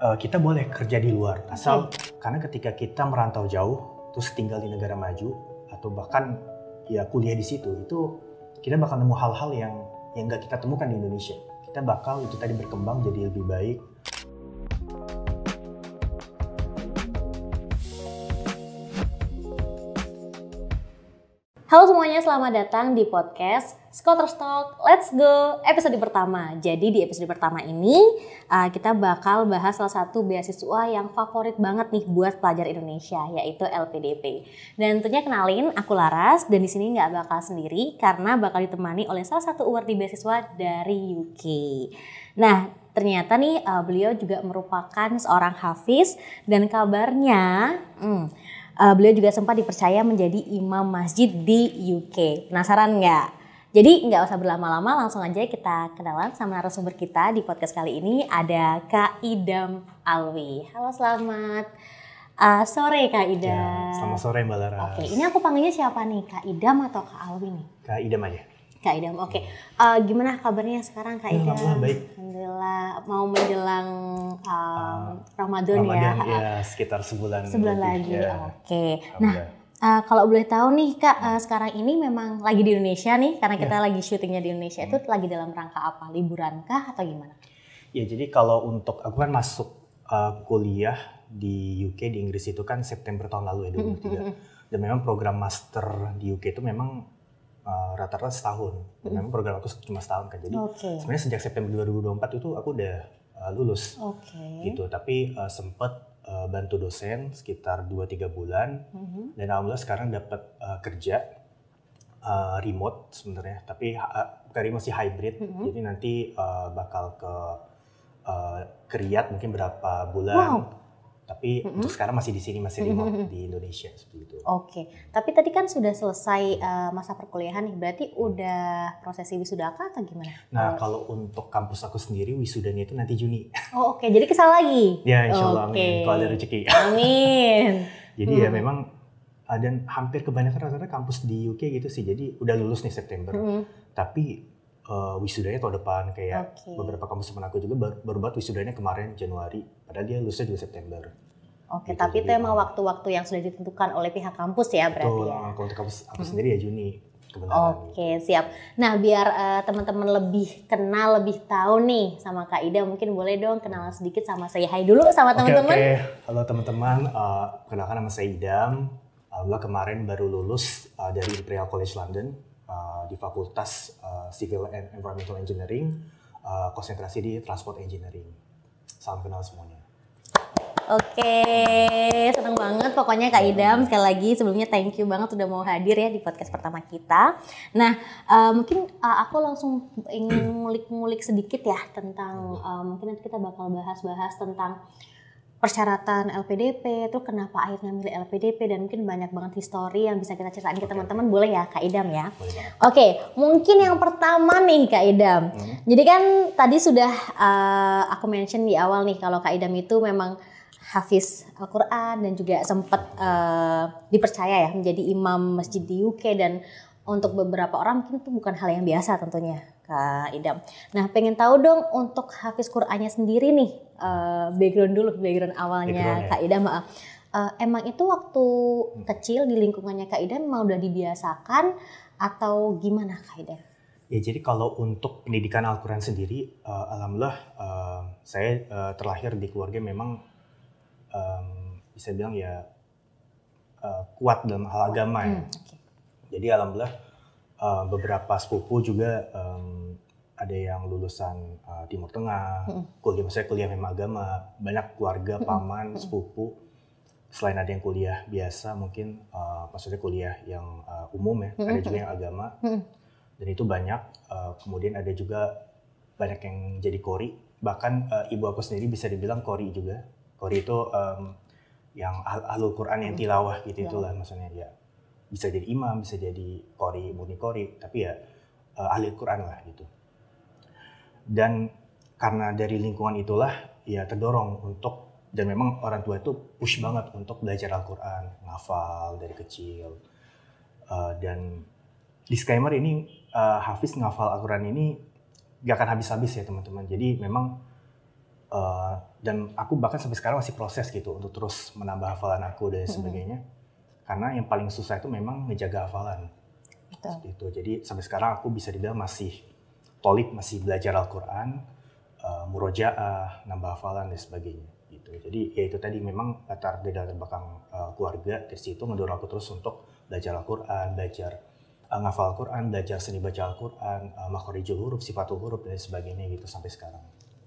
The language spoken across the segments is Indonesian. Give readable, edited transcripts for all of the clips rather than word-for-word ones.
kita boleh kerja di luar asal karena ketika kita merantau jauh terus tinggal di negara maju atau bahkan ya kuliah di situ itu kita bakal nemu hal-hal yang nggak kita temukan di Indonesia. Kita bakal itu tadi berkembang jadi lebih baik. Halo semuanya, selamat datang di podcast Scholars Talk. Let's go! Episode pertama. Jadi di episode pertama ini kita bakal bahas salah satu beasiswa yang favorit banget nih buat pelajar Indonesia, yaitu LPDP. Dan tentunya kenalin, aku Laras dan di sini nggak bakal sendiri karena bakal ditemani oleh salah satu awardee beasiswa dari UK. Nah, ternyata nih beliau juga merupakan seorang hafiz dan kabarnya beliau juga sempat dipercaya menjadi imam masjid di UK. Penasaran nggak? Jadi nggak usah berlama-lama, langsung aja kita kenalan sama narasumber kita di podcast kali ini. Ada Kak Idam Alwi. Halo, selamat sore Kak Idam. Ya, selamat sore Mbak Laras. Oke, ini aku panggilnya siapa nih? Kak Idam atau Kak Alwi nih? Kak Idam aja. Kak Idam, oke. Gimana kabarnya sekarang Kak Idam? Alhamdulillah baik. Alhamdulillah, mau menjelang Ramadan ya. ya. Ya, sekitar sebulan lagi. Ya. Oke. Nah, kalau boleh tahu nih Kak, sekarang ini memang lagi di Indonesia nih, karena kita lagi syutingnya di Indonesia. Itu lagi dalam rangka apa? Liburan kah atau gimana? Ya, jadi kalau untuk aku kan masuk kuliah di UK di Inggris itu kan September tahun lalu ya 2023. Dan memang program master di UK itu memang rata-rata setahun. Dan memang program aku cuma setahun kan. Jadi sebenarnya sejak September 2024 itu aku udah lulus. Gitu. Tapi sempat bantu dosen sekitar 2-3 bulan. Dan alhamdulillah sekarang dapat kerja remote sebenarnya. Tapi bukan remote sih, hybrid. Jadi nanti bakal ke Riyadh mungkin berapa bulan. Tapi untuk sekarang masih di sini, masih remote di Indonesia seperti itu. Oke, tapi tadi kan sudah selesai masa perkuliahan nih, berarti udah prosesi wisuda kah atau gimana? Nah, kalau untuk kampus aku sendiri wisudanya itu nanti Juni. Oh oke, jadi kesal lagi? Ya insya Allah, amin. Kalau ada rezeki. Amin. Jadi ya memang dan hampir kebanyakan rata-rata kampus di UK gitu sih, jadi udah lulus nih September. Tapi wisudanya tahun depan, kayak beberapa kampus teman aku juga baru buat wisudanya kemarin Januari, padahal dia lulusnya juga September. Oke, gitu. Tapi itu emang waktu-waktu yang sudah ditentukan oleh pihak kampus ya berarti ya? Kalau untuk kampus aku sendiri ya Juni kebenaran. Oke, siap. Nah, biar teman-teman lebih kenal, lebih tahu nih sama Kak Ida, mungkin boleh dong kenalan sedikit sama saya. Hai dulu sama teman-teman. Oke. Halo teman-teman, kenalkan nama saya Idam. Alhamdulillah kemarin baru lulus dari Imperial College London di Fakultas Civil and Environmental Engineering, konsentrasi di Transport Engineering. Salam kenal semuanya. Oke, senang banget pokoknya Kak Idam. Sekali lagi sebelumnya thank you banget udah mau hadir ya di podcast pertama kita. Nah, mungkin aku langsung ingin ngulik-ngulik sedikit ya tentang mungkin nanti kita bakal bahas-bahas tentang persyaratan LPDP, terus kenapa akhirnya milih LPDP, dan mungkin banyak banget histori yang bisa kita ceritain ke teman-teman. Boleh ya Kak Idam ya? Oke, mungkin yang pertama nih Kak Idam. Jadi kan tadi sudah aku mention di awal nih kalau Kak Idam itu memang hafiz Al-Quran dan juga sempat dipercaya ya menjadi imam masjid di UK, dan untuk beberapa orang mungkin itu bukan hal yang biasa tentunya Kak Idam. Nah, pengen tahu dong untuk hafiz Qurannya sendiri nih, background awalnya Kak Idam. Emang itu waktu kecil di lingkungannya Kak Idam memang udah dibiasakan atau gimana Kak Idam? Ya, jadi kalau untuk pendidikan Al-Quran sendiri, alhamdulillah saya terlahir di keluarga memang bisa bilang ya kuat dalam hal agama ya. Jadi alhamdulillah beberapa sepupu juga ada yang lulusan Timur Tengah, kuliah memang agama, banyak keluarga, paman, sepupu. Selain ada yang kuliah biasa mungkin, maksudnya kuliah yang umum ya, ada juga yang agama. Dan itu banyak, kemudian ada juga banyak yang jadi qori. Bahkan ibu aku sendiri bisa dibilang qori juga. Qori itu yang ahlul Quran yang tilawah gitu, itulah maksudnya ya. Bisa jadi imam, bisa jadi qori, murni qori, tapi ya ahli Quran lah gitu. Dan karena dari lingkungan itulah ya terdorong untuk, dan memang orang tua itu push banget untuk belajar Al-Quran, ngafal dari kecil. Dan disclaimer ini, hafiz ngafal Al-Quran ini gak akan habis-habis ya teman-teman. Jadi memang Dan aku bahkan sampai sekarang masih proses gitu untuk terus menambah hafalan aku dan sebagainya. Karena yang paling susah itu memang ngejaga hafalan. Seperti itu. Jadi sampai sekarang aku bisa dibilang masih tolik, masih belajar Al-Quran, murojaah, nambah hafalan dan sebagainya. Gitu. Jadi ya itu tadi memang latar belakang keluarga dari situ ngedorong aku terus untuk belajar Al-Quran, belajar ngafal Al-Quran, belajar seni baca Al-Quran, makhorijul huruf, sifatul huruf dan sebagainya gitu sampai sekarang.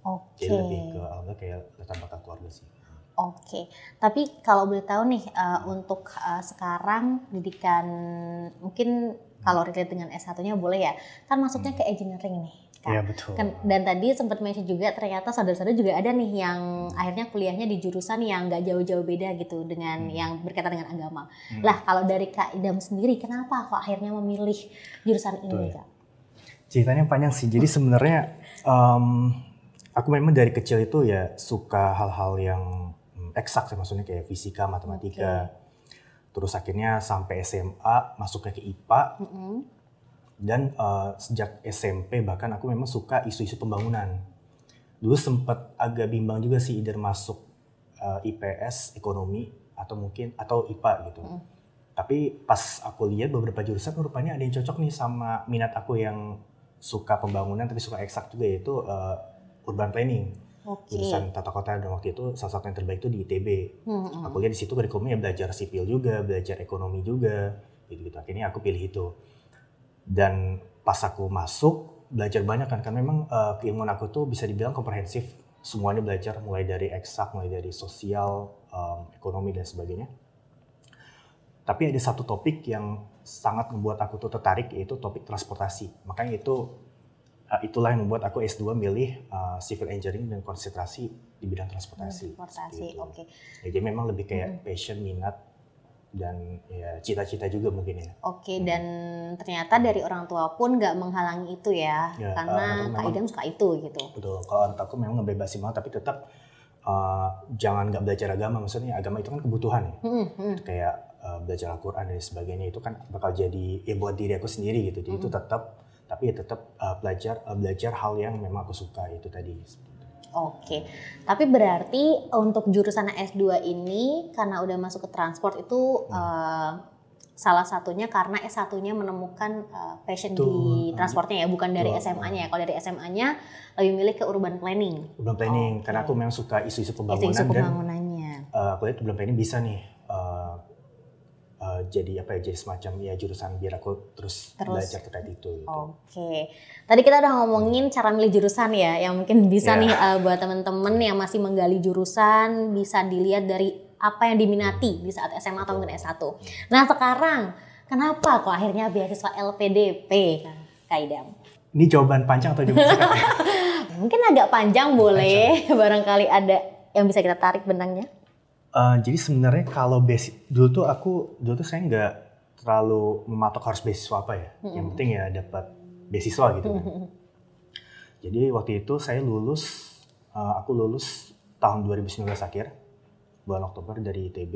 Oke. Jadi lebih ke alhamdulillah kayak latar belakang keluarga sih. Oke, tapi kalau boleh tahu nih untuk sekarang pendidikan mungkin kalau relate dengan S1-nya boleh ya, kan masuknya ke engineering nih. Iya betul. Dan tadi sempat mention juga ternyata saudara-saudara juga ada nih yang akhirnya kuliahnya di jurusan yang nggak jauh-jauh beda gitu dengan yang berkaitan dengan agama. Lah kalau dari Kak Idam sendiri, kenapa kok akhirnya memilih jurusan ini Kak? Ceritanya panjang sih, jadi sebenarnya aku memang dari kecil itu ya suka hal-hal yang eksak, maksudnya kayak fisika, matematika. Terus akhirnya sampai SMA masuknya ke IPA. Dan sejak SMP bahkan aku memang suka isu-isu pembangunan. Dulu sempat agak bimbang juga sih either masuk IPS, ekonomi, atau IPA gitu. Tapi pas aku lihat beberapa jurusan rupanya ada yang cocok nih sama minat aku yang suka pembangunan tapi suka eksak juga, yaitu urban planning. Jurusan tata kota, dan waktu itu salah satu yang terbaik itu di ITB. Aku lihat di situ kurikulumnya belajar sipil juga, belajar ekonomi juga, gitu-gitu. Akhirnya aku pilih itu. Dan pas aku masuk belajar banyak kan memang keilmuan aku tuh bisa dibilang komprehensif. Semuanya belajar mulai dari eksak, mulai dari sosial, ekonomi dan sebagainya. Tapi ada satu topik yang sangat membuat aku tuh tertarik, yaitu topik transportasi. Makanya itulah yang membuat aku S2 milih civil engineering dan konsentrasi di bidang transportasi. Oke. Ya, jadi memang lebih kayak passion, minat, dan ya cita-cita juga mungkin ya. Oke, dan ternyata dari orang tua pun nggak menghalangi itu ya karena Kak Idam suka itu gitu. Betul, kalau orang tua aku memang ngebebasin banget, tapi tetap jangan nggak belajar agama, maksudnya agama itu kan kebutuhan ya. Kayak belajar Al-Quran dan sebagainya itu kan bakal jadi ya buat diri aku sendiri gitu. Jadi itu tetap belajar hal yang memang aku suka, itu tadi. Oke, tapi berarti untuk jurusan S2 ini karena udah masuk ke transport itu salah satunya karena S1-nya menemukan passion di transportnya ya, bukan dari SMA-nya ya. Kalau dari SMA-nya lebih milih ke urban planning. Urban planning, karena aku memang suka isu-isu pembangunan. Isu-isu pembangunannya. Dan aku lihat urban planning bisa nih jadi semacam ya jurusan biar aku terus belajar terkait itu. Gitu. Oke, tadi kita udah ngomongin cara milih jurusan ya, yang mungkin bisa nih buat temen-temen yang masih menggali jurusan bisa dilihat dari apa yang diminati di saat SMA atau mungkin S1. Nah sekarang kenapa kok akhirnya beasiswa LPDP Kak Idam? Ini jawaban panjang atau jawaban singkat? Mungkin agak panjang boleh, barangkali ada yang bisa kita tarik benangnya. Jadi sebenarnya kalau dulu tuh saya nggak terlalu mematok harus beasiswa apa ya. Yang penting ya dapat beasiswa gitu kan. Jadi waktu itu saya aku lulus tahun 2019 akhir, bulan Oktober dari ITB.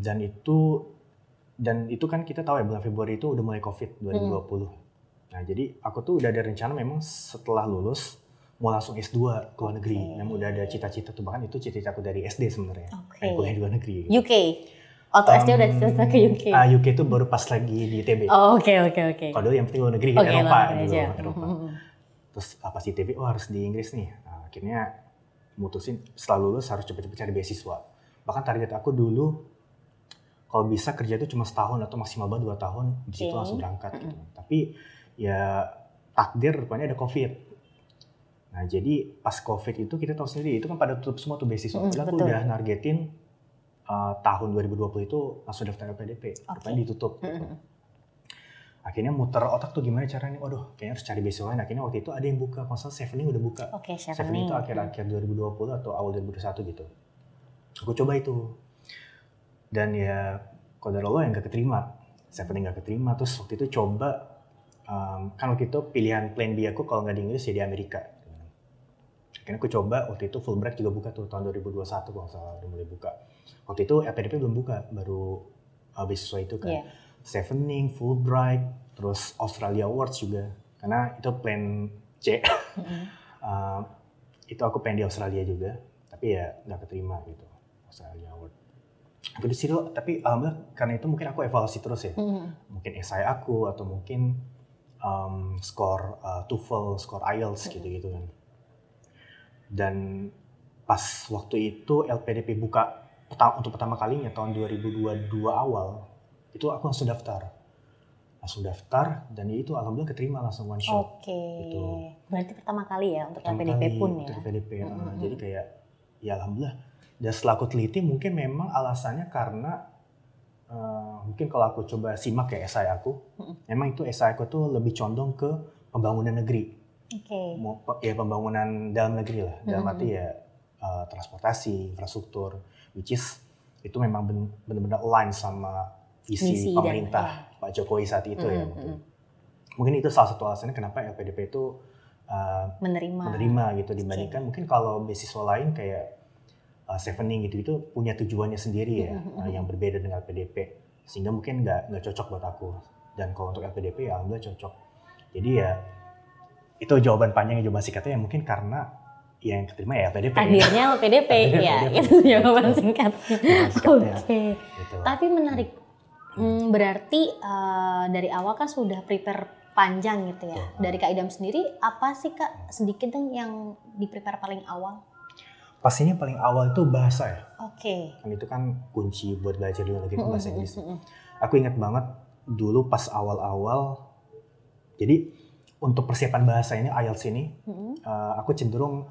Dan itu kan kita tahu ya bulan Februari itu udah mulai COVID 2020. Nah jadi aku tuh udah ada rencana memang setelah lulus mau langsung S2 ke luar negeri. Memang udah ada cita-cita tuh, bahkan itu cita-cita aku dari SD sebenarnya. Kuliah di luar negeri. UK? Atau SD udah cita-cita ke UK? UK itu baru pas lagi di ITB. Oke. Kalau dulu yang penting luar negeri, Eropa dulu. Eropa. Terus pas di ITB, harus di Inggris nih. Nah, akhirnya mutusin setelah lulus harus cepet-cepet cari beasiswa. Bahkan target aku dulu, kalau bisa kerja itu cuma setahun atau maksimal 2 tahun, di situ langsung berangkat. Gitu. Tapi ya takdir rupanya ada COVID. Nah jadi pas COVID itu kita tahu sendiri, itu kan pada tutup semua tuh beasiswa. Padahal aku udah nargetin tahun 2020 itu langsung daftar LPDP, rupanya ditutup. Gitu. Akhirnya muter otak tuh gimana caranya, kayaknya harus cari beasiswa lain. Akhirnya waktu itu ada yang buka, kalau salah Chevening udah buka. Chevening itu akhir-akhir 2020 atau awal 2021 gitu. Aku coba itu. Dan ya qadarullah yang gak keterima. Chevening gak keterima, terus waktu itu coba, kan waktu itu pilihan plan B aku kalau nggak di Inggris ya di Amerika. Akhirnya aku coba, waktu itu Fulbright juga buka tuh, tahun 2021 kalau salah udah mulai buka. Waktu itu LPDP belum buka, baru beasiswa itu kan. Chevening, Fulbright, terus Australia Awards juga. Karena itu plan C. itu aku pengen di Australia juga, tapi ya nggak keterima gitu, Australia Award. Aku di situ, tapi alhamdulillah karena itu mungkin aku evaluasi terus ya, mungkin esai aku atau mungkin skor TOEFL, skor IELTS gitu-gitu kan. Dan pas waktu itu LPDP buka untuk pertama kalinya tahun 2022 awal, itu aku langsung daftar dan itu alhamdulillah keterima langsung one shot. Oke. Gitu. Berarti pertama kali ya untuk Pertama LPDP kali pun ya. untuk LPDP. Jadi kayak ya alhamdulillah. Dan setelah aku teliti mungkin memang alasannya karena mungkin kalau aku coba simak ya esai aku, memang itu esai aku tuh lebih condong ke pembangunan negeri. Ya pembangunan dalam negeri lah. Dalam arti ya transportasi, infrastruktur, which is itu memang benar-benar align sama visi pemerintah Pak Jokowi saat itu ya. Mungkin itu salah satu alasannya kenapa LPDP itu menerima gitu dibandingkan mungkin kalau beasiswa lain kayak Chevening gitu itu punya tujuannya sendiri ya, yang berbeda dengan LPDP sehingga mungkin nggak cocok buat aku. Dan kalau untuk LPDP ya alhamdulillah cocok. Jadi ya itu jawaban panjangnya, jawaban singkatnya ya mungkin karena yang keterima ya LPDP. Akhirnya LPDP ya, itu jawaban singkatnya. Oke. Gitu. Tapi menarik. Berarti dari awal kan sudah prepare panjang gitu ya. Dari Kak Idam sendiri apa sih Kak sedikit dong yang di prepare paling awal? Pastinya paling awal itu bahasa ya. Oke. Kan itu kan kunci buat belajar di luar negeri bahasa Inggris. Aku ingat banget dulu pas awal-awal. Jadi untuk persiapan bahasa ini IELTS ini, aku cenderung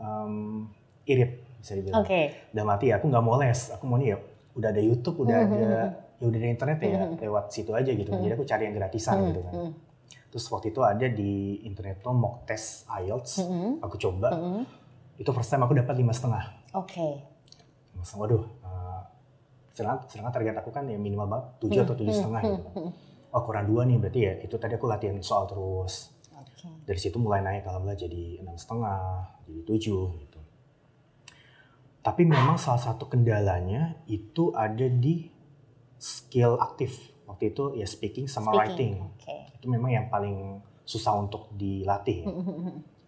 irit bisa dibilang. Dalam arti aku nggak mau les, aku mau nih ya udah ada YouTube, udah ada internet ya lewat situ aja gitu. Jadi aku cari yang gratisan gitu kan. Terus waktu itu ada di internet tuh mock test IELTS, aku coba. Itu first time aku dapat 5,5. Waduh, sedangkan target aku kan ya minimal banget 7 atau 7,5 gitu kan. Oh kurang 2 nih, berarti ya itu tadi aku latihan soal terus. Dari situ mulai naik alhamdulillah jadi 6,5, jadi 7 gitu. Tapi memang salah satu kendalanya itu ada di skill aktif. Waktu itu ya speaking sama writing. Itu memang yang paling susah untuk dilatih ya.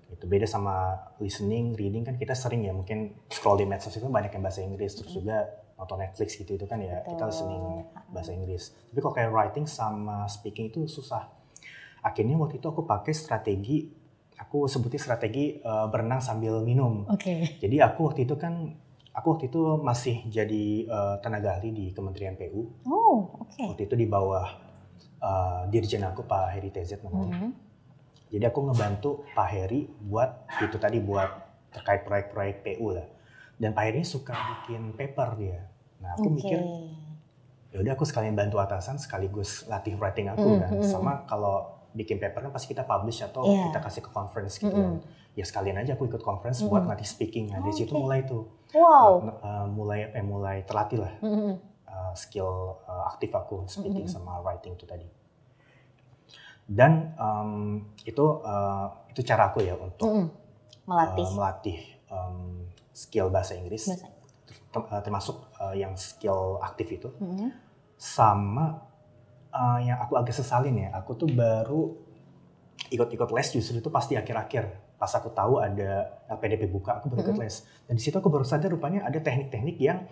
Itu beda sama listening, reading kan kita sering ya mungkin scroll di medsos itu banyak yang bahasa Inggris, terus juga nonton Netflix gitu itu kan ya kita listening bahasa Inggris. Tapi kalau kayak writing sama speaking itu susah. Akhirnya waktu itu aku pakai strategi, aku sebutnya strategi berenang sambil minum. Jadi aku waktu itu masih jadi tenaga ahli di Kementerian PU. Waktu itu di bawah dirjen aku Pak Heri TZ namanya. Jadi aku ngebantu Pak Heri buat terkait proyek-proyek PU lah. Dan Pak Heri suka bikin paper dia. Nah aku mikir, ya udah aku sekalian bantu atasan sekaligus latih writing aku kan. Sama kalau bikin paper kan pasti kita publish atau kita kasih ke conference gitu kan. Ya sekalian aja aku ikut conference buat latih speaking. Nah dari situ mulai tuh, mulai terlatih lah skill aktif aku speaking sama writing itu tadi. Dan itu cara aku ya untuk melatih skill bahasa Inggris, termasuk yang skill aktif itu. Sama yang aku agak sesalin ya, aku tuh baru ikut les justru itu pasti akhir-akhir. Pas aku tahu ada LPDP buka, aku baru ikut les. Dan di situ aku baru sadar rupanya ada teknik-teknik yang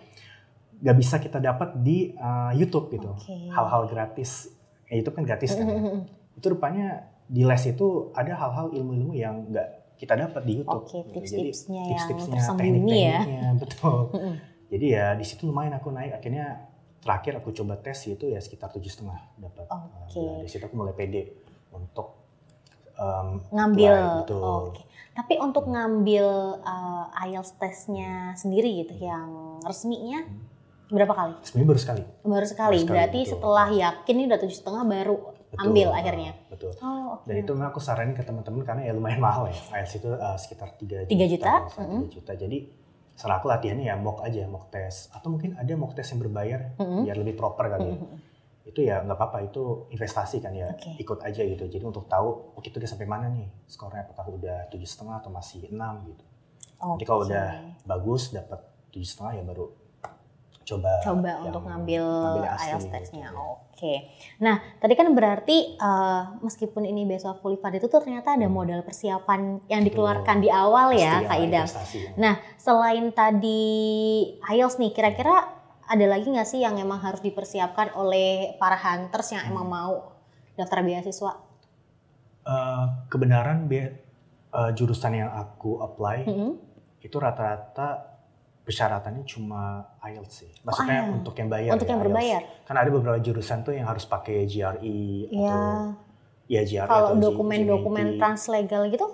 gak bisa kita dapat di YouTube gitu. Hal-hal gratis, YouTube kan gratis kan ya. Itu rupanya di les itu ada hal-hal ilmu-ilmu yang nggak kita dapat di YouTube. Tips-tipsnya yang tersembunyi ya. Betul. Jadi ya di situ lumayan aku naik. Akhirnya terakhir aku coba tes itu ya sekitar 7,5 dapat. Dari situ aku mulai pede untuk ngambil. Tapi untuk ngambil IELTS tesnya sendiri gitu yang resminya berapa kali? Sebenarnya baru sekali. Berarti betul. Setelah yakin ini udah 7,5 baru ambil akhirnya. Betul. Dan itu memang aku saranin ke teman-teman karena ya lumayan mahal ya. IELTS itu sekitar 3 juta. 3 juta. Jadi salah aku latihannya ya mock test. Atau mungkin ada mock test yang berbayar biar lebih proper kali ya. Itu ya nggak apa-apa, itu investasi kan ya. Ikut aja gitu. Jadi untuk tahu itu udah sampai mana nih skornya, apakah udah 7,5 atau masih 6 gitu. Nanti kalau udah bagus dapat 7,5 ya baru coba untuk ngambil asli IELTS testnya. gitu. Oke. Nah, tadi kan berarti meskipun ini beasiswa fully funded itu ternyata ada modal persiapan yang dikeluarkan di awal ya, Kak Idam. Nah, selain tadi IELTS nih, kira-kira ada lagi nggak sih yang emang harus dipersiapkan oleh para hunters yang emang mau daftar beasiswa? Kebenaran jurusan yang aku apply itu rata-rata persyaratannya cuma IELTS sih. Maksudnya untuk yang bayar. Untuk yang berbayar. Kan ada beberapa jurusan tuh yang harus pakai GRE atau GRE. Kalau dokumen-dokumen translegal gitu?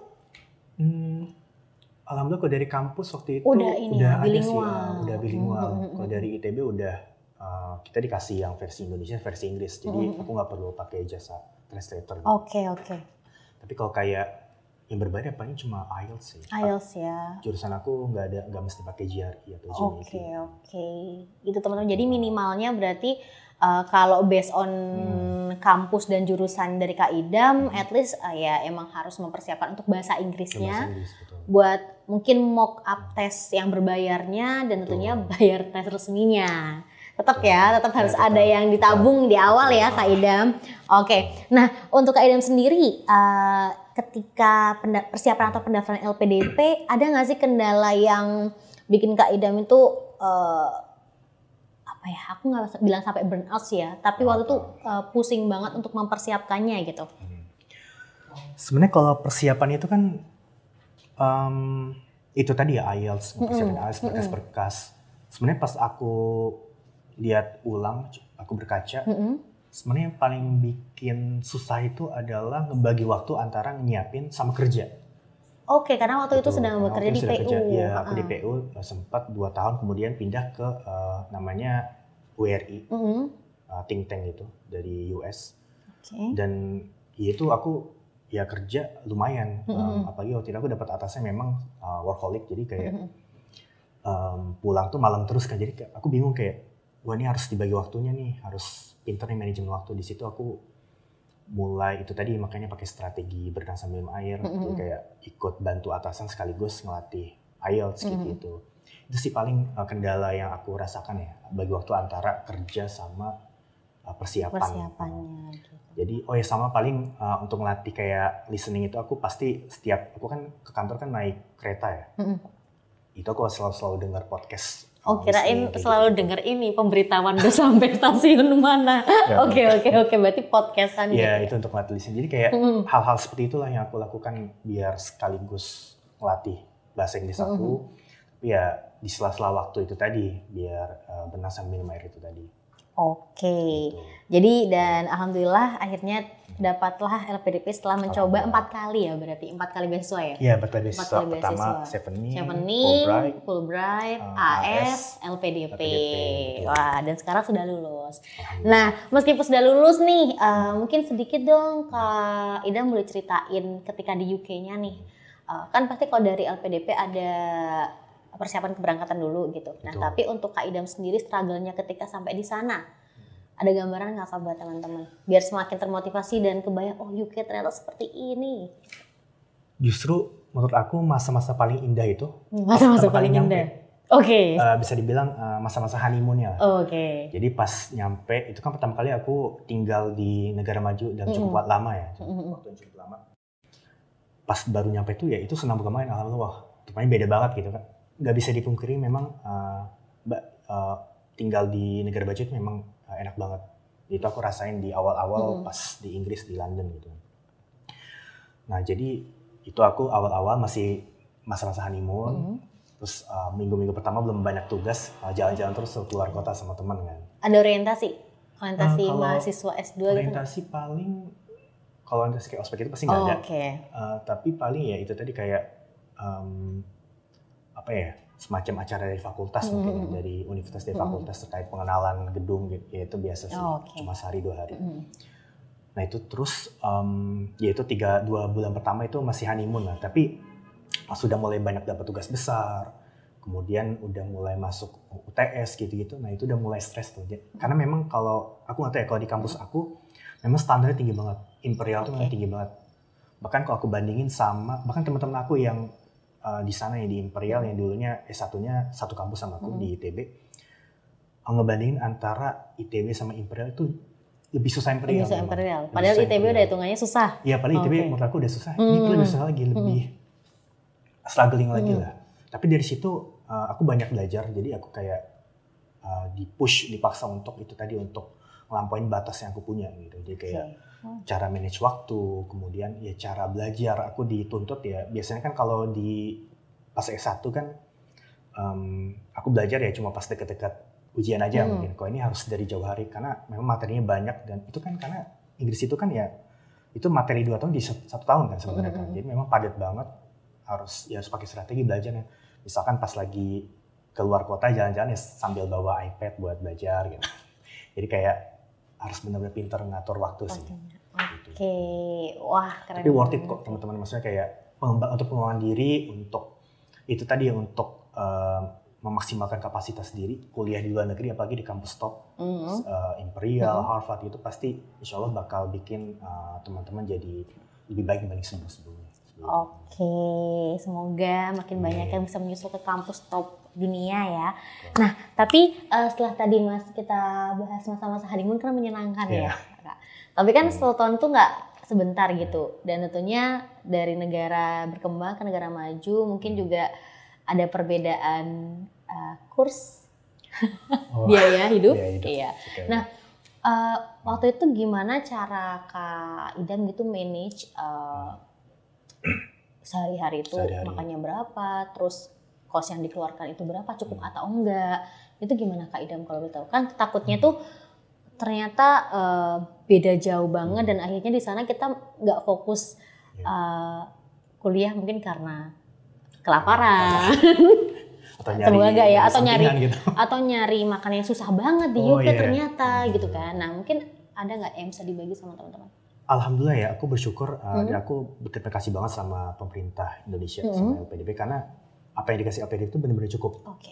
Alhamdulillah kalau dari kampus waktu itu udah ada bilingual. sih, udah bilingual. Kalau dari ITB udah kita dikasih yang versi Indonesia, versi Inggris. Jadi aku nggak perlu pakai jasa translator. Oke. Tapi kalau kayak yang berbayar paling cuma IELTS sih. IELTS ya. Jurusan aku nggak mesti pakai GRE atau GMAT. Oke. Itu teman-teman. Jadi minimalnya berarti kalau based on kampus dan jurusan dari Kak Idam, at least ya emang harus mempersiapkan untuk bahasa Inggrisnya. Bahasa Inggris, betul. Buat mungkin mock up tes yang berbayarnya dan tentunya bayar tes resminya. Tetap harus ada yang ditabung di awal ya Kak Idam. Oke. Nah, untuk Kak Idam sendiri ketika persiapan atau pendaftaran LPDP, ada nggak sih kendala yang bikin Kak Idam itu aku nggak bilang sampai burn out sih ya, tapi waktu itu pusing banget untuk mempersiapkannya gitu. Sebenarnya kalau persiapan itu kan itu tadi ya IELTS, persiapan IELTS, berkas-berkas. Sebenarnya pas aku lihat ulang, aku berkaca, sebenarnya yang paling bikin susah itu adalah ngebagi waktu antara nyiapin sama kerja. Oke, karena waktu itu sedang bekerja di PU. Iya, aku di PU sempat 2 tahun, kemudian pindah ke namanya WRI, think tank itu dari US. Dan itu aku ya kerja lumayan, apalagi waktu itu aku dapat atasnya memang workaholic, jadi kayak pulang tuh malam terus kan, jadi aku bingung kayak, wah ini harus dibagi waktunya nih, harus pinter nih manajemen waktu. Di situ aku mulai itu tadi, makanya pakai strategi berenang sambil minum air, kayak ikut bantu atasan sekaligus ngelatih IELTS gitu. Itu sih paling kendala yang aku rasakan ya, bagi waktu antara kerja sama persiapannya. Gitu. Jadi sama paling untuk ngelatih kayak listening itu aku pasti aku kan ke kantor kan naik kereta ya. Itu aku selalu dengar podcast. Kirain selalu denger ini pemberitahuan udah sampai stasiun mana. Oke. Berarti podcastan gitu. Ya, itu untuk ngelatih listening. Jadi kayak hal-hal seperti itulah yang aku lakukan biar sekaligus ngelatih bahasa Inggris aku. Tapi ya di sela-sela waktu itu tadi biar berenang sambil minum air itu tadi. Oke. Gitu. Jadi dan alhamdulillah akhirnya dapatlah LPDP setelah mencoba 4 kali ya, berarti 4 kali beasiswa ya? Iya, 4 kali beasiswa. Pertama Chevening, Fulbright, AS, LPDP. Wah, dan sekarang sudah lulus. Nah, meskipun sudah lulus nih, mungkin sedikit dong Kak Idam boleh ceritain ketika di UK-nya nih. Kan pasti kalau dari LPDP ada persiapan keberangkatan dulu gitu. Nah, tapi untuk Kak Idam sendiri struggle-nya ketika sampai di sana, ada gambaran nggak Kak buat teman-teman? Biar semakin termotivasi dan kebayang, UK ternyata seperti ini. Justru menurut aku masa-masa paling indah itu. Masa-masa paling indah? Oke. Bisa dibilang masa-masa honeymoon-nya. Oke. Jadi pas nyampe, itu kan pertama kali aku tinggal di negara maju dan cukup lama ya. Waktu yang cukup lama. Pas baru nyampe itu senang banget, alhamdulillah, wah tempatnya beda banget gitu kan. Nggak bisa dipungkiri memang tinggal di negara maju itu memang enak banget. Itu aku rasain di awal-awal pas di Inggris, di London gitu. Nah jadi itu aku awal-awal masih masa-masa honeymoon. Terus minggu-minggu pertama belum banyak tugas, jalan-jalan terus keluar kota sama teman kan. Ada orientasi mahasiswa S2 gitu? Orientasi paling, kalau orientasi kayak ospek itu pasti nggak ada. Tapi paling ya itu tadi kayak semacam acara dari fakultas mungkin dari universitas, dari fakultas terkait pengenalan gedung gitu, ya itu biasa sih, cuma sehari 2 hari. Nah itu terus ya itu 2 bulan pertama itu masih honeymoon lah, tapi sudah mulai banyak dapat tugas besar, kemudian udah mulai masuk UTS gitu-gitu. Nah itu udah mulai stres tuh, karena memang kalau aku nggak tahu ya, kalau di kampus aku memang standarnya tinggi banget, Imperial tuh memang tinggi banget. Bahkan kalau aku bandingin sama bahkan teman-teman aku yang di sana ya di Imperial yang dulunya S1-nya satu kampus sama aku di ITB, kalau ngebandingin antara ITB sama Imperial itu lebih susah Imperial. Lebih susah Imperial. Padahal ITB udah hitungannya susah. Iya, paling ITB menurut aku udah susah. Ini lebih susah lagi, lebih struggling lagi lah. Tapi dari situ aku banyak belajar. Jadi aku kayak dipaksa untuk itu tadi, untuk ngelampain batas yang aku punya gitu. Jadi kayak cara manage waktu, kemudian ya cara belajar. Aku dituntut ya. Biasanya kan kalau di pas S1 kan aku belajar ya cuma pas deket-deket ujian aja mungkin. Kalau ini harus dari jauh hari karena memang materinya banyak, dan itu kan karena Inggris itu kan ya itu materi 2 tahun di 1 tahun kan sebenarnya kan. Jadi memang padat banget, harus pakai strategi belajarnya. Misalkan pas lagi keluar kota jalan-jalan ya sambil bawa iPad buat belajar gitu. Jadi kayak harus benar-benar pintar ngatur waktu sih. Oke, wah keren. Tapi worth it kok teman-teman, maksudnya kayak untuk pengembangan diri, untuk itu tadi ya, untuk memaksimalkan kapasitas diri, kuliah di luar negeri apalagi di kampus top, Imperial, Harvard itu pasti insya Allah bakal bikin teman-teman jadi lebih baik dibanding sebelumnya. Oke, semoga makin banyak yang bisa menyusul ke kampus top dunia ya. Nah, tapi setelah tadi Mas kita bahas masa-masa honeymoon kan menyenangkan ya. Tapi kan 10 tahun tuh nggak sebentar gitu. Dan tentunya dari negara berkembang ke negara maju mungkin juga ada perbedaan kurs biaya hidup. Iya. Nah, waktu itu gimana cara Kak Idam gitu manage sehari-hari itu makannya berapa, terus kos yang dikeluarkan itu berapa, cukup atau enggak? Itu gimana Kak Idam kalau boleh tahu? Kan takutnya tuh ternyata beda jauh banget dan akhirnya di sana kita nggak fokus kuliah mungkin karena kelaparan. Atau nyari, semoga enggak ya, gitu. Atau nyari makan yang susah banget di UK ternyata gitu kan. Nah, mungkin ada nggak yang bisa dibagi sama teman-teman? Alhamdulillah ya, aku bersyukur dan aku berterima kasih banget sama pemerintah Indonesia sama LPDP, karena apa yang dikasih LPDP itu benar-benar cukup.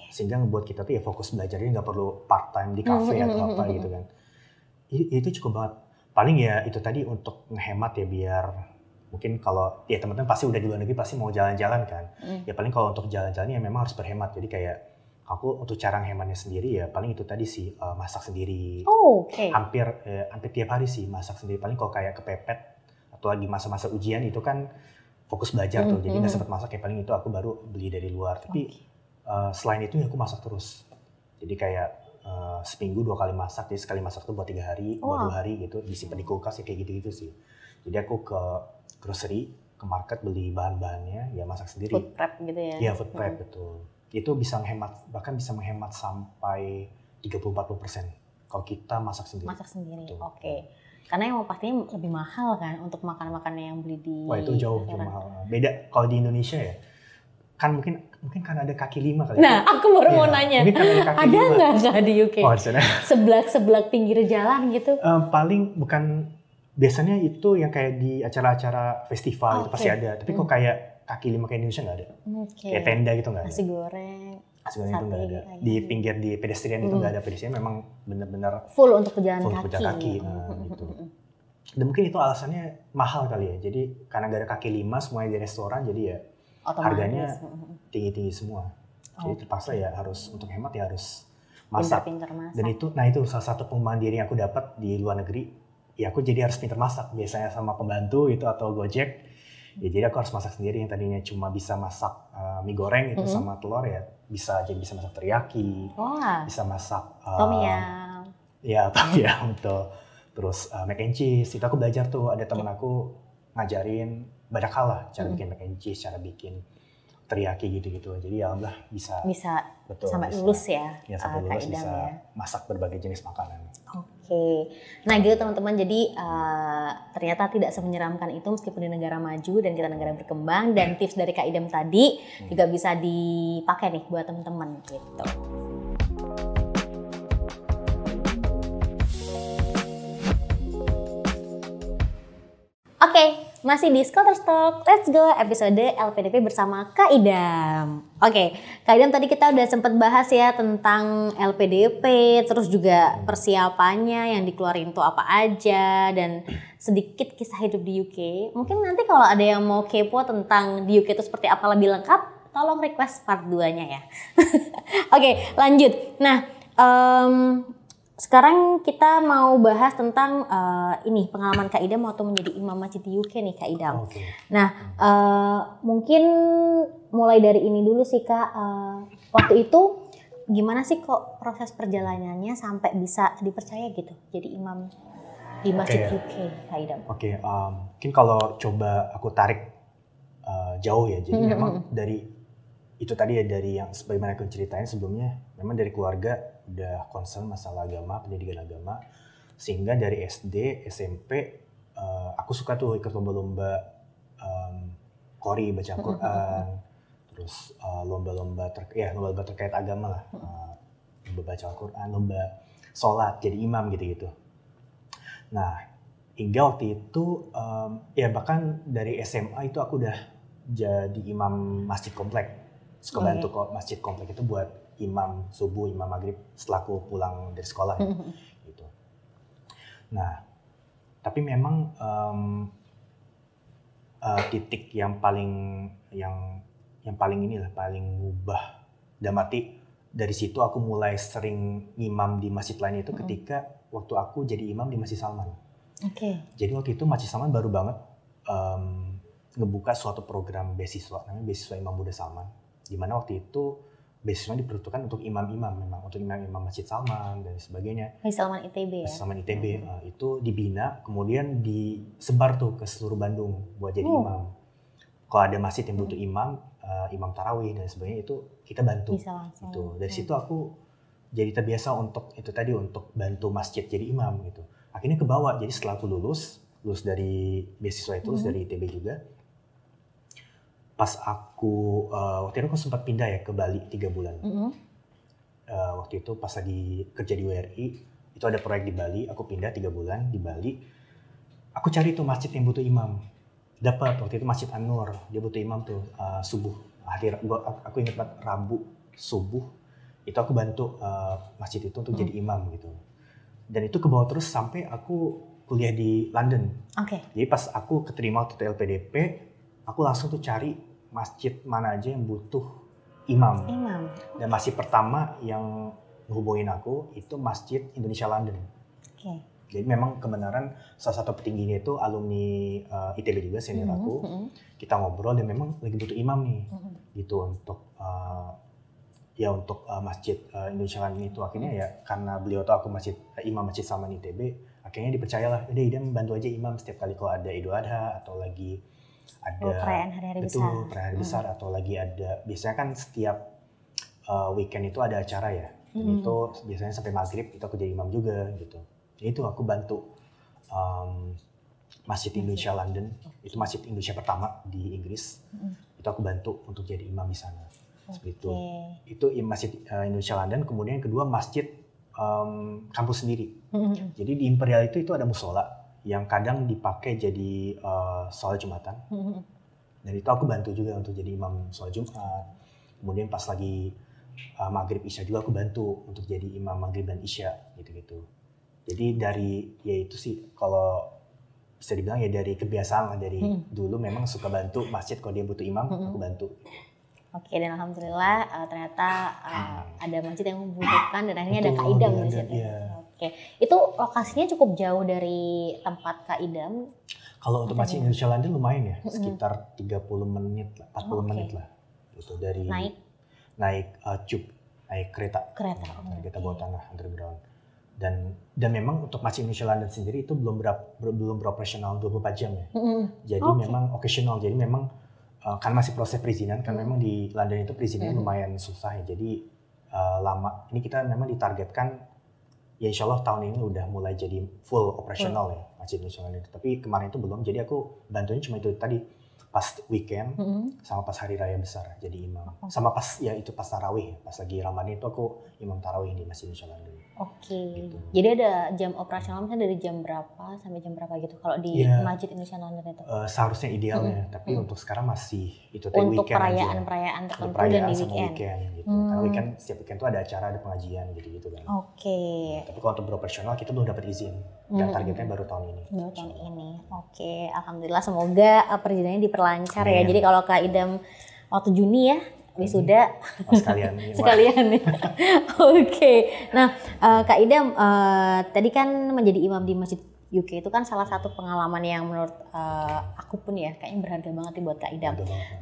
Sehingga membuat kita tuh ya fokus belajarnya, nggak perlu part time di cafe atau apa gitu kan. Itu cukup banget. Paling ya itu tadi untuk ngehemat ya, biar mungkin kalau ya teman-teman pasti udah di luar negeri pasti mau jalan-jalan kan. Ya paling kalau untuk jalan-jalan ya memang harus berhemat. Jadi kayak aku untuk cara ngehematnya sendiri ya paling itu tadi sih, masak sendiri. Hampir tiap hari sih masak sendiri. Paling kalau kayak kepepet atau lagi masa-masa ujian itu kan fokus belajar tuh. Jadi nggak sempat masak, ya paling itu aku baru beli dari luar. Tapi selain itu ya aku masak terus. Jadi kayak seminggu 2 kali masak. Jadi sekali masak tuh buat 3 hari, buat 2 hari gitu, disimpan di kulkas ya kayak gitu-gitu sih. Jadi aku ke grocery, ke market beli bahan-bahannya, ya masak sendiri. Food prep gitu ya? Iya, food prep, betul. Itu bisa bahkan bisa menghemat sampai 30-40% kalau kita masak sendiri. Masak sendiri, oke. Karena yang pastinya lebih mahal kan untuk makanan-makanan yang beli di Wah, itu jauh mahal. Beda kalau di Indonesia ya. Kan mungkin karena ada kaki 5 kali. Nah, aku baru mau nanya. Mungkin karena ada kaki 5. Ada nggak di UK? Oh, Seblak pinggir jalan gitu? Paling bukan. Biasanya itu yang kayak di acara-acara festival itu pasti ada. Tapi kok kayak kaki 5 kayak Indonesia nggak ada. Kayak tenda gitu nggak ada. Nasi goreng itu nggak ada. Di pinggir di pedestrian itu nggak ada. Pedestrian memang benar-benar full untuk pejalan kaki. Gitu. Dan mungkin itu alasannya mahal kali ya. Jadi karena nggak ada kaki 5 semuanya di restoran, jadi ya harganya tinggi-tinggi semua. Jadi terpaksa ya harus untuk hemat ya harus masak. Pinter masak. Dan itu salah satu pengembangan diri yang aku dapat di luar negeri. Ya aku jadi harus pintar masak, biasanya sama pembantu itu atau Gojek. Ya jadi aku harus masak sendiri, yang tadinya cuma bisa masak mie goreng itu sama telur, ya bisa masak teriyaki. Bisa masak tom yum. Ya, tom yum betul. Terus mac and cheese, itu aku belajar tuh, ada temen aku ngajarin banyak hal lah, cara bikin mac and cheese, cara bikin teriyaki gitu-gitu. Jadi ya alhamdulillah bisa betul, sampai lulus ya. Ya sampai lulus bisa masak berbagai jenis makanan. Oke, nah gitu teman-teman, jadi ternyata tidak semenyeramkan itu meskipun di negara maju dan kita negara berkembang, dan tips dari Kak Idam tadi juga bisa dipakai nih buat teman-teman gitu. Oke, masih di Scholars Talk, let's go episode LPDP bersama Kak Idam. Oke, Kak Idam tadi kita udah sempat bahas ya tentang LPDP, terus juga persiapannya yang dikeluarin tuh apa aja, dan sedikit kisah hidup di UK. Mungkin nanti kalau ada yang mau kepo tentang di UK itu seperti apa lebih lengkap, tolong request part 2-nya ya. Oke, lanjut. Nah, Sekarang kita mau bahas tentang ini pengalaman Kak Idam waktu menjadi imam masjid di UK nih Kak Idam. Oke. Nah, mungkin mulai dari ini dulu sih Kak. Waktu itu gimana sih kok proses perjalanannya sampai bisa dipercaya gitu jadi imam di masjid UK Kak Idam? Oke, mungkin kalau coba aku tarik jauh ya. Jadi memang dari itu tadi ya, dari yang sebagaimana aku ceritain sebelumnya, memang dari keluarga udah concern masalah agama, pendidikan agama, sehingga dari SD, SMP aku suka tuh ikut lomba-lomba qori, baca Al-Quran, terus lomba-lomba terkait agama lah, lomba baca Al-Quran, lomba sholat, jadi imam gitu-gitu. Nah, hingga waktu itu ya bahkan dari SMA itu aku udah jadi imam masjid komplek. Suka bantu kok masjid komplek itu buat imam subuh, imam maghrib setelah aku pulang dari sekolah gitu. Nah, tapi memang titik yang paling inilah paling ngubah dan mati dari situ aku mulai sering imam di masjid lain itu ketika waktu aku jadi imam di Masjid Salman. Jadi waktu itu Masjid Salman baru banget ngebuka suatu program beasiswa namanya beasiswa Imam Muda Salman. Di mana waktu itu beasiswa diperuntukkan untuk imam-imam, memang untuk imam-imam Masjid Salman dan sebagainya. Masjid Salman ITB ya? Masjid Salman ITB itu dibina, kemudian disebar tuh ke seluruh Bandung buat jadi imam. Kalau ada masjid yang butuh imam, imam tarawih dan sebagainya itu kita bantu. Bisa langsung. Gitu. Dari situ aku jadi terbiasa untuk itu tadi, untuk bantu masjid jadi imam gitu. Akhirnya kebawa, jadi setelah aku lulus dari beasiswa itu, lulus dari ITB juga. Pas aku, waktu itu aku sempat pindah ya ke Bali 3 bulan. Waktu itu pas lagi kerja di WRI, itu ada proyek di Bali, aku pindah 3 bulan di Bali. Aku cari tuh masjid yang butuh imam. Dapat, waktu itu Masjid An-Nur, dia butuh imam tuh subuh. Aku ingat banget Rabu subuh, itu aku bantu masjid itu untuk jadi imam gitu. Dan itu kebawa terus sampai aku kuliah di London. Jadi pas aku keterima waktu itu LPDP, aku langsung tuh cari masjid mana aja yang butuh imam. Dan masjid pertama yang ngehubungin aku itu Masjid Indonesia London. Jadi memang kebenaran salah satu petingginya itu alumni ITB juga, senior aku. Kita ngobrol dan memang lagi butuh imam nih, gitu untuk Masjid Indonesia London itu. Akhirnya ya karena beliau tahu aku imam Masjid Salman ITB, akhirnya dipercayalah, udah Idam bantu aja imam setiap kali kalau ada Idul Adha atau lagi ada perayaan hari-hari besar. Perayaan besar atau lagi ada, biasanya kan setiap weekend itu ada acara ya. Dan itu biasanya sampai maghrib itu aku jadi imam juga gitu. Jadi itu aku bantu Masjid Indonesia London, itu Masjid Indonesia pertama di Inggris. Itu aku bantu untuk jadi imam di sana. Seperti itu Masjid Indonesia London. Kemudian yang kedua masjid kampus sendiri. Jadi di Imperial itu ada musola yang kadang dipakai jadi sholat Jumatan. Dan itu aku bantu juga untuk jadi imam sholat Jumat. Kemudian pas lagi maghrib isya juga aku bantu untuk jadi imam maghrib dan isya gitu-gitu. Jadi ya itu sih kalau bisa dibilang ya dari kebiasaan lah, dari dulu memang suka bantu masjid kalau dia butuh imam, aku bantu. Dan alhamdulillah ternyata ada masjid yang membutuhkan dan akhirnya ada Kak Idam di situ. Itu lokasinya cukup jauh dari tempat Kak Idam. Kalau untuk Masjid Indonesia London lumayan ya, sekitar 30 menit lah, 40 menit lah. Gitu dari naik tube, naik kereta bawah tanah underground. Dan memang untuk Masjid Indonesia London sendiri itu belum beroperasional 24 jam ya. Jadi memang occasional, jadi memang kan masih proses perizinan, kan memang di London itu perizinannya lumayan susah ya. Jadi lama. Ini kita memang ditargetkan ya insya Allah tahun ini udah mulai jadi full operasional ya Masjid Indonesia London. Tapi kemarin itu belum, jadi aku bantunya cuma itu tadi pas weekend sama pas hari raya besar jadi imam. Sama pas tarawih, pas lagi Ramadan itu aku imam tarawih di Masjid Indonesia London. Gitu. Jadi ada jam operasional misalnya dari jam berapa sampai jam berapa gitu kalau di Masjid Indonesia London itu? Seharusnya idealnya, tapi untuk sekarang masih itu untuk weekend perayaan tertentu dan di weekend. Gitu. Karena setiap weekend tuh ada acara, ada pengajian gitu kan. Tapi kalau untuk beroperasional kita belum dapat izin dan targetnya baru tahun ini. Alhamdulillah, semoga perizinannya diperlancar ya. Jadi kalau Kak Idam waktu Juni ya wisuda sekalian. sekalian ya. Oke. Nah, Kak Idam tadi kan menjadi imam di Masjid UK itu kan salah satu pengalaman yang menurut aku pun ya kayaknya berharga banget nih buat Kak Idam.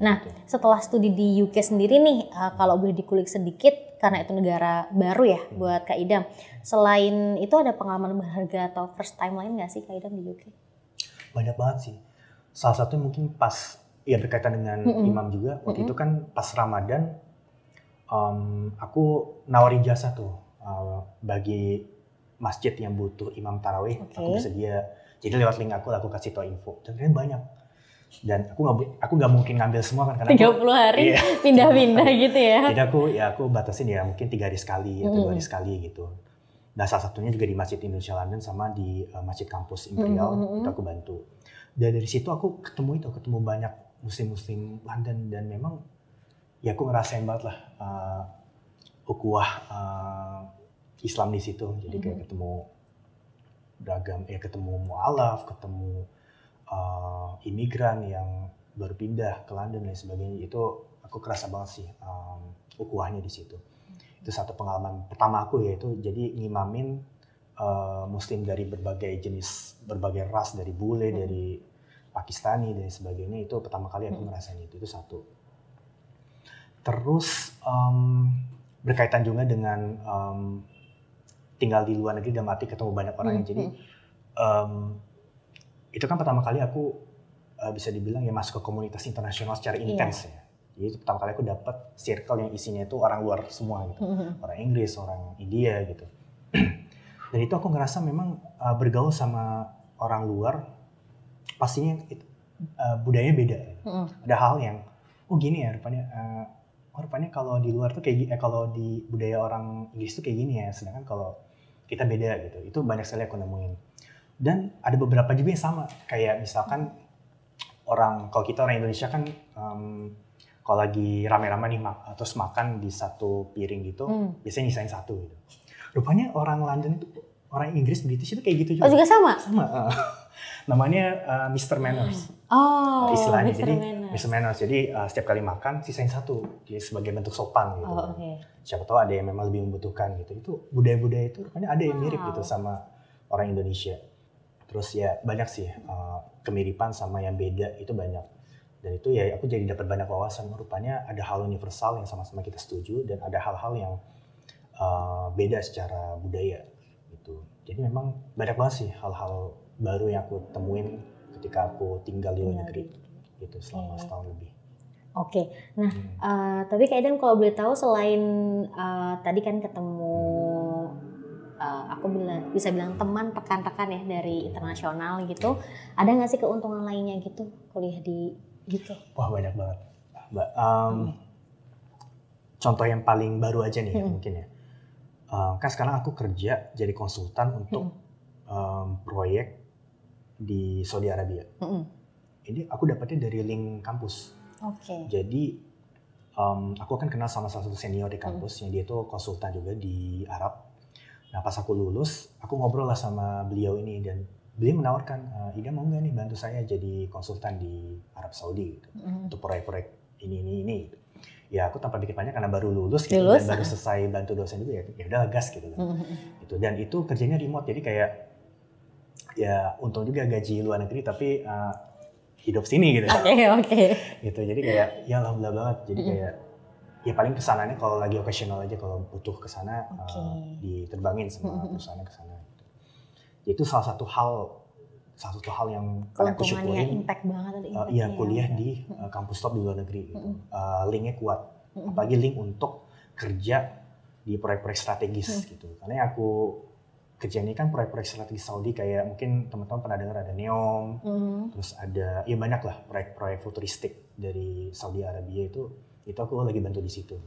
Nah, setelah studi di UK sendiri nih, kalau boleh dikulik sedikit karena itu negara baru ya buat Kak Idam. Selain itu ada pengalaman berharga atau first time lain nggak sih Kak Idam di UK? Banyak banget sih. Salah satu mungkin pas ya berkaitan dengan imam juga. Waktu itu kan pas Ramadan aku nawarin jasa tuh bagi masjid yang butuh imam tarawih, aku bersedia. Jadi lewat link aku kasih tau info. Dan ternyata banyak. Dan aku nggak mungkin ngambil semua kan karena 30 hari pindah-pindah gitu ya. Jadi aku batasin ya mungkin 3 hari sekali atau 2 hari sekali gitu. Nah salah satunya juga di Masjid Indonesia London sama di Masjid Kampus Imperial itu aku bantu. Dan dari situ aku ketemu banyak muslim-muslim London dan memang ya aku ngerasain banget lah ukhuwah Islam di situ. Jadi kayak ketemu beragam ketemu mualaf, ketemu imigran yang baru pindah ke London dan sebagainya. Itu aku kerasa banget sih ukhuwahnya di situ. Itu satu pengalaman pertama aku yaitu jadi ngimamin muslim dari berbagai jenis, berbagai ras, dari bule, dari Pakistani dan sebagainya. Itu pertama kali aku ngerasain itu satu. Terus berkaitan juga dengan tinggal di luar negeri dan mati ketemu banyak orang. Jadi itu kan pertama kali aku bisa dibilang ya masuk ke komunitas internasional secara intens ya. Jadi itu pertama kali aku dapat circle yang isinya itu orang luar semua gitu. Orang Inggris, orang India gitu. Dan itu aku ngerasa memang bergaul sama orang luar pastinya budayanya beda. Ada hal yang gini ya rupanya kalau di luar tuh kayak kalau di budaya orang Inggris tuh kayak gini ya, sedangkan kalau kita beda gitu. Itu banyak sekali aku nemuin. Dan ada beberapa juga yang sama, kayak misalkan kalau kita orang Indonesia kan kalau lagi rame-rame nih terus makan di satu piring gitu, biasanya nyisain satu gitu. Rupanya orang London itu, orang Inggris, British itu kayak gitu juga. Oh juga sama? Sama. Namanya Mr. Manners. Istilahnya. Jadi Mr. Manners. Jadi setiap kali makan sisain satu, jadi sebagai bentuk sopan gitu. Siapa tahu ada yang memang lebih membutuhkan gitu. Itu budaya-budaya itu rupanya ada yang mirip gitu sama orang Indonesia. Terus ya banyak sih kemiripan sama yang beda itu banyak. Dan itu ya aku jadi dapat banyak wawasan. Rupanya ada hal universal yang sama-sama kita setuju dan ada hal-hal yang beda secara budaya gitu. Jadi memang banyak banget sih hal-hal baru yang aku temuin ketika aku tinggal di luar negeri gitu selama setahun lebih. Oke. Nah, tapi Kak Idam kalau boleh tahu selain tadi kan ketemu aku bisa bilang teman, rekan-rekan ya dari internasional gitu, ada nggak sih keuntungan lainnya gitu kuliah di UK? Wah banyak banget, Mbak. Contoh yang paling baru aja nih mungkin ya. Kan sekarang aku kerja jadi konsultan untuk proyek di Saudi Arabia. Ini aku dapetnya dari link kampus. Jadi aku kan kenal sama salah satu senior di kampus yang dia tuh konsultan juga di Arab. Nah pas aku lulus, aku ngobrol lah sama beliau ini dan beliau menawarkan, Ida mau nggak nih bantu saya jadi konsultan di Arab Saudi gitu, untuk proyek-proyek ini gitu. Ya aku tanpa pikir banyak karena baru lulus gitu, dan baru selesai bantu dosen juga ya udah gas gitu kan. Gitu. Dan itu kerjanya remote jadi kayak ya untung juga gaji luar negeri tapi hidup sini gitu. Oke. Gitu. Jadi kayak ya alhamdulillah banget. Jadi kayak ya paling kesananya kalau lagi occasional aja kalau butuh kesana diterbangin sama perusahaannya kesana. Gitu. Jadi itu salah satu hal yang aku syukurin. Impact banget tadi. Iya kuliah di kampus top di luar negeri. Gitu. Linknya kuat. Apalagi link untuk kerja di proyek-proyek strategis gitu. Karena aku kerja ini kan proyek-proyek strategis Saudi kayak mungkin teman-teman pernah dengar ada NEOM, terus ada ya banyak lah proyek-proyek futuristik dari Saudi Arabia itu aku lagi bantu di situ.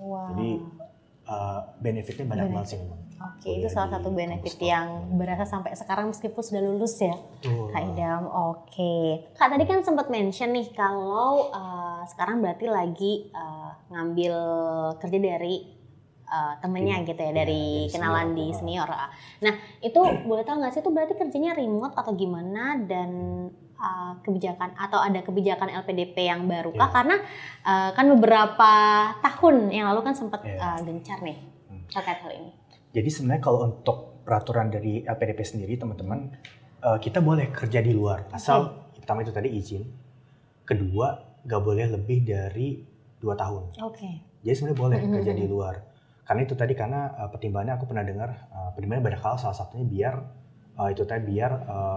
Wow. Jadi benefitnya banyak banget sih memang. Oke, itu salah satu benefit yang berasa sampai sekarang meskipun sudah lulus ya, Kak Idam. Oke, Kak tadi kan sempat mention nih kalau sekarang berarti lagi ngambil kerja dari temennya gitu ya, dari kenalan di senior. Nah itu boleh tahu nggak sih itu berarti kerjanya remote atau gimana dan kebijakan atau ada kebijakan LPDP yang baru kah? Iya. Karena kan beberapa tahun yang lalu kan sempat gencar nih terkait hal ini. Jadi sebenarnya kalau untuk peraturan dari LPDP sendiri teman-teman, kita boleh kerja di luar asal pertama itu tadi izin, kedua nggak boleh lebih dari 2 tahun. Jadi sebenarnya boleh kerja di luar. Karena itu tadi pertimbangannya aku pernah dengar pertimbangannya banyak hal, salah satunya biar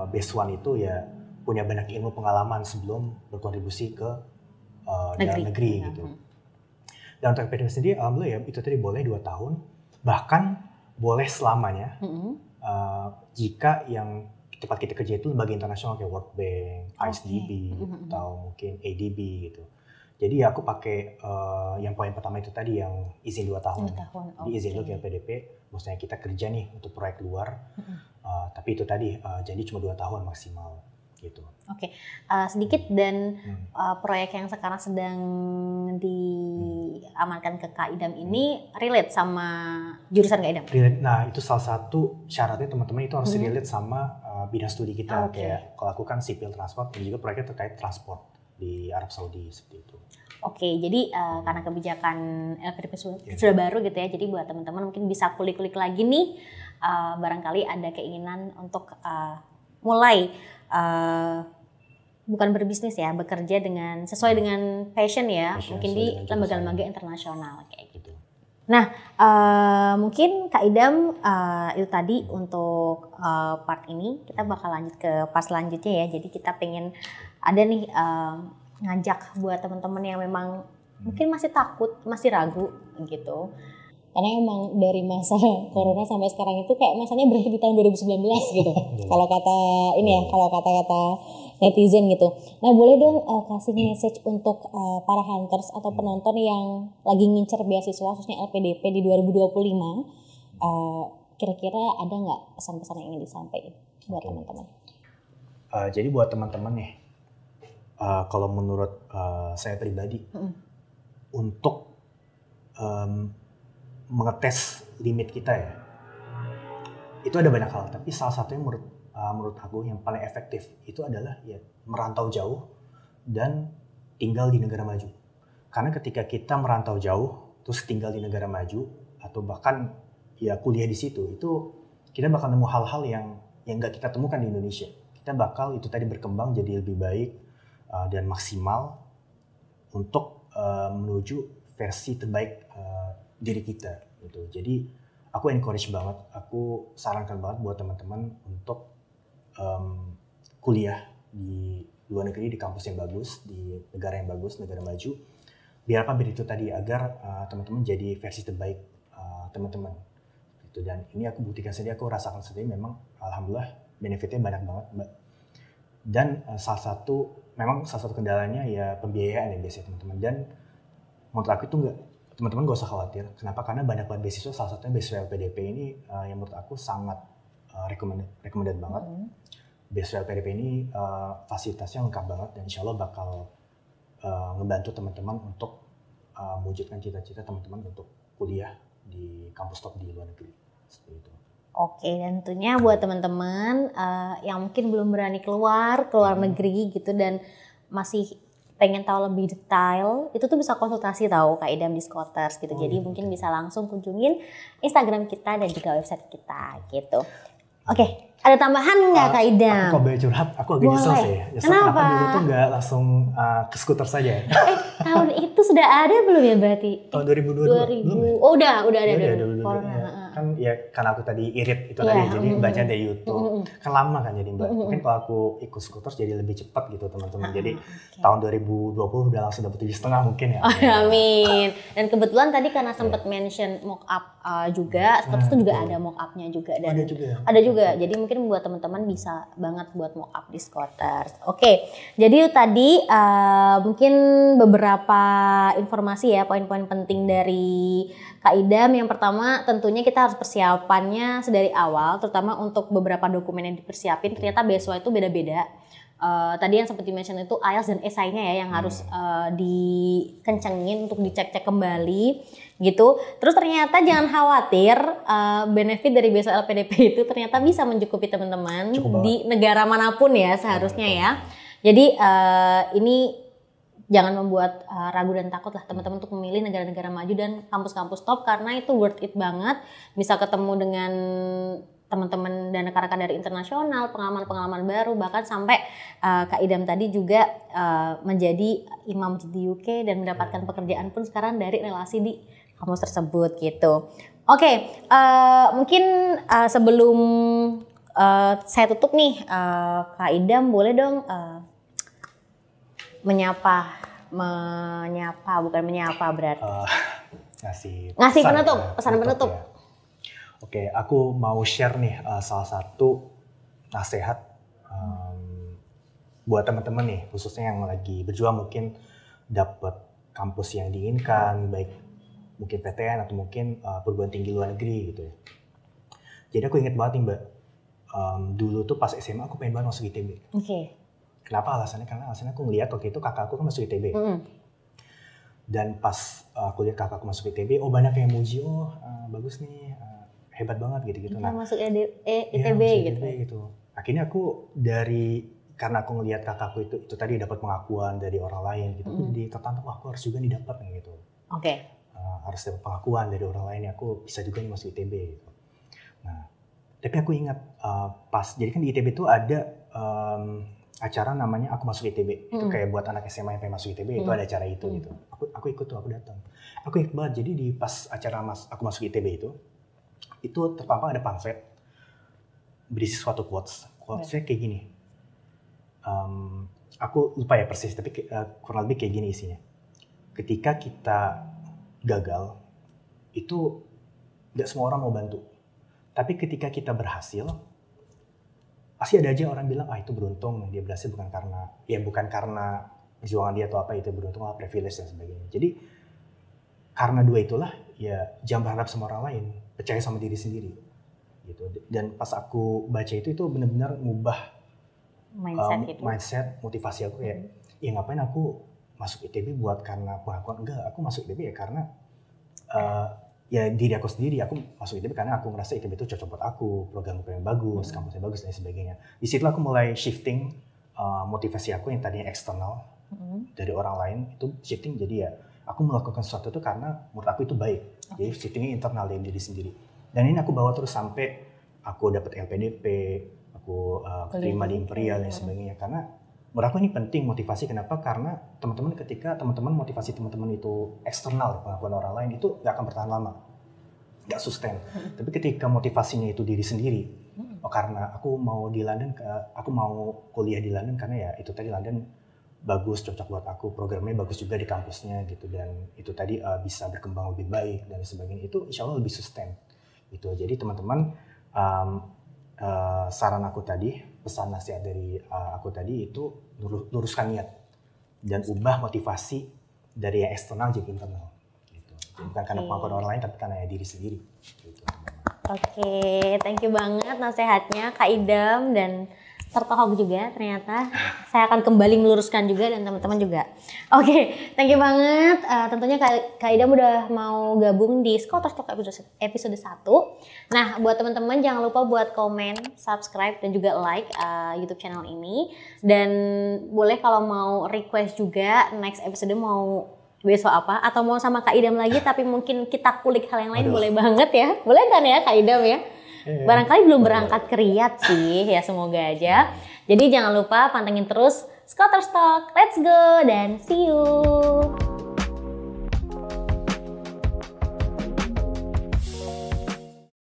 B1 itu ya punya banyak ilmu pengalaman sebelum berkontribusi ke dalam negeri gitu. Dan untuk LPDP sendiri alhamdulillah ya itu tadi boleh 2 tahun, bahkan boleh selamanya jika yang tempat kita kerja itu lembaga internasional kayak World Bank, ISDB atau mungkin ADB gitu. Jadi ya aku pakai yang poin pertama itu tadi yang izin 2 tahun. Jadi izin dulu ke LPDP, maksudnya kita kerja nih untuk proyek luar, tapi itu tadi jadi cuma 2 tahun maksimal gitu. Sedikit dan proyek yang sekarang sedang diamankan ke Kak Idam ini relate sama jurusan Kak Idam? Relate, nah itu salah satu syaratnya teman-teman itu harus relate sama bidang studi kita. Kayak kalau aku kan sipil transport dan juga proyeknya terkait transport di Arab Saudi seperti itu. Jadi karena kebijakan LPDP sudah baru gitu ya, jadi buat teman-teman mungkin bisa kulik-kulik lagi nih, barangkali ada keinginan untuk mulai bukan berbisnis ya, bekerja dengan sesuai dengan passion ya, mungkin di lembaga-lembaga internasional kayak gitu. Nah, mungkin Kak Idam itu tadi untuk part ini, kita bakal lanjut ke part selanjutnya ya. Jadi kita pengen ada nih ngajak buat teman-teman yang memang mungkin masih takut, masih ragu gitu. Karena emang dari masa corona sampai sekarang itu kayak masanya berhenti di tahun 2019 gitu. Kalau kata ini ya, kalau kata-kata netizen gitu. Nah, boleh dong kasih message untuk para hunters atau penonton yang lagi ngincer beasiswa khususnya LPDP di 2025. Kira-kira ada nggak pesan-pesan yang ingin disampaikan buat teman-teman? Jadi buat teman-teman nih, kalau menurut saya pribadi, untuk mengetes limit kita ya, itu ada banyak hal. Tapi salah satunya menurut aku yang paling efektif itu adalah ya merantau jauh dan tinggal di negara maju. Karena ketika kita merantau jauh, terus tinggal di negara maju atau bahkan ya kuliah di situ, itu kita bakal nemu hal-hal yang nggak kita temukan di Indonesia. Kita bakal itu tadi berkembang jadi lebih baik dan maksimal untuk menuju versi terbaik diri kita gitu. Jadi aku encourage banget, aku sarankan banget buat teman-teman untuk kuliah di luar negeri, di kampus yang bagus, di negara yang bagus, negara maju. Biar apa? Biar itu tadi agar teman-teman jadi versi terbaik teman-teman. Gitu. Dan ini aku buktikan sendiri, aku rasakan sendiri memang alhamdulillah benefitnya banyak banget, Mbak. Dan salah satu kendalanya ya pembiayaan ya biasanya teman-teman. Dan menurut aku itu teman-teman gak usah khawatir. Kenapa? Karena banyak banget beasiswa, salah satunya beasiswa LPDP ini yang menurut aku sangat recommended banget. Beasiswa LPDP ini fasilitasnya lengkap banget dan insya Allah bakal ngebantu teman-teman untuk mewujudkan cita-cita teman-teman untuk kuliah di kampus top di luar negeri. Seperti itu. Dan tentunya buat teman-teman yang mungkin belum berani keluar negeri gitu dan masih pengen tahu lebih detail, itu tuh bisa konsultasi tahu Kak Idam di Scoters gitu. Jadi mungkin bisa langsung kunjungin Instagram kita dan juga website kita gitu. Ada tambahan nggak Kak Idam? Kalau boleh curhat, aku agak nyesel sih. Kenapa dulu tuh nggak langsung ke skuter saja? Tahun itu sudah ada belum ya berarti? Tahun 2022 belum ya? Oh udah ada dulu. Kan ya karena aku tadi irit itu tadi jadi baca dari YouTube. Kan lama kan jadi Mbak. Mungkin kalau aku ikut skuter jadi lebih cepat gitu teman-teman. Jadi tahun 2020 udah langsung dapat 7,5 mungkin ya. Amin. Dan kebetulan tadi karena sempat mention mock up juga, Scoters itu juga ada mock up-nya juga dan ada juga. Jadi mungkin buat teman-teman bisa banget buat mock up di Scoters. Jadi tadi mungkin beberapa informasi ya, poin-poin penting dari Kak Idam. Yang pertama tentunya kita harus persiapannya sedari awal, terutama untuk beberapa dokumen yang dipersiapin. Ternyata beasiswa itu beda-beda. Tadi yang seperti mention itu IELTS dan esainya ya yang harus dikencengin untuk dicek-cek kembali gitu. Terus ternyata jangan khawatir, benefit dari beasiswa LPDP itu ternyata bisa mencukupi teman-teman di negara manapun ya seharusnya ya. Jadi ini jangan membuat ragu dan takut lah teman-teman untuk memilih negara-negara maju dan kampus-kampus top, karena itu worth it banget. Bisa ketemu dengan teman-teman dan rekan-rekan dari internasional, pengalaman-pengalaman baru, bahkan sampai Kak Idam tadi juga menjadi imam di UK dan mendapatkan pekerjaan pun sekarang dari relasi di kampus tersebut gitu. Oke, mungkin sebelum saya tutup nih, Kak Idam boleh dong ngasih penutup, pesan penutup. Ya. Oke, aku mau share nih salah satu nasihat buat teman-teman nih, khususnya yang lagi berjuang mungkin dapat kampus yang diinginkan, baik mungkin PTN atau mungkin perguruan tinggi luar negeri gitu ya. Jadi aku ingat banget nih Mbak, dulu tuh pas SMA aku pengen banget masuk ITB. Oke. Kenapa alasannya? Karena alasannya aku ngeliat waktu itu kakak aku kan masuk ITB. Dan pas aku lihat kakak aku masuk ITB, oh banyak yang muji, bagus nih, hebat banget gitu-gitu. Nah, masuk ITB gitu. Akhirnya aku karena aku ngelihat kakakku itu tadi dapat pengakuan dari orang lain gitu, aku jadi tertantang, wah aku harus juga nih dapat gitu. Oke. Harus dapat pengakuan dari orang lain, aku bisa juga nih masuk ITB gitu. Nah, tapi aku ingat jadi kan di ITB itu ada acara namanya Aku Masuk ITB. Itu kayak buat anak SMA yang pengen masuk ITB, itu ada acara itu gitu. Aku ikut tuh, aku datang. Aku ingat banget, jadi di pas acara Aku Masuk ITB itu terpampang ada pamflet berisi suatu quotes-nya kayak gini. Aku lupa ya persis, tapi kurang lebih kayak gini isinya. Ketika kita gagal, itu gak semua orang mau bantu. Tapi ketika kita berhasil, pasti ada aja orang bilang, itu beruntung, dia berhasil bukan karena perjuangan dia atau apa, itu beruntung lah, privilege dan sebagainya. Jadi karena dua itulah, ya jangan berharap sama orang lain, percaya sama diri sendiri. Gitu. Dan pas aku baca itu benar-benar ngubah mindset, motivasi aku ya. Ya ngapain aku masuk ITB buat karena pengakuan, enggak, aku masuk ITB ya karena ya diri aku sendiri. Aku masuk ITB karena aku merasa ITB itu cocok buat aku, program yang bagus, kampusnya bagus dan sebagainya. Di situ aku mulai shifting motivasi aku yang tadinya eksternal dari orang lain, itu shifting jadi ya aku melakukan sesuatu itu karena menurut aku itu baik. Jadi shiftingnya internal dari diri sendiri. Dan ini aku bawa terus sampai aku dapat LPDP, aku terima di Imperial dan sebagainya. Karena menurut aku ini penting motivasi. Kenapa? Karena ketika teman-teman motivasi teman-teman itu eksternal, pengakuan orang lain, itu gak akan bertahan lama, gak sustain. Tapi ketika motivasinya itu diri sendiri, karena aku mau di London, aku mau kuliah di London karena ya itu tadi London bagus, cocok buat aku, programnya bagus juga di kampusnya gitu, dan itu tadi bisa berkembang lebih baik dan sebagainya, itu insya Allah lebih sustain gitu. Jadi teman-teman, saran aku tadi, pesan nasihat dari aku tadi itu luruskan niat dan ubah motivasi dari yang eksternal jadi internal gitu. Jadi bukan karena pengakuan orang lain tapi karena diri sendiri gitu. Oke, thank you banget nasihatnya Kak Idam, dan tertohok juga ternyata. Saya akan kembali meluruskan juga dan teman-teman juga. Oke, thank you banget. Tentunya Kak Idam udah mau gabung di Scholars Talk episode 1. Nah, buat teman-teman jangan lupa buat komen, subscribe, dan juga like YouTube channel ini. Dan boleh kalau mau request juga next episode mau besok apa, atau mau sama Kak Idam lagi tapi mungkin kita kulik hal yang lain. Boleh banget ya. Boleh kan ya Kak Idam ya? Barangkali belum berangkat ke Riyadh sih, ya semoga aja. Jadi jangan lupa pantengin terus Scholars Talk. Let's go dan see you.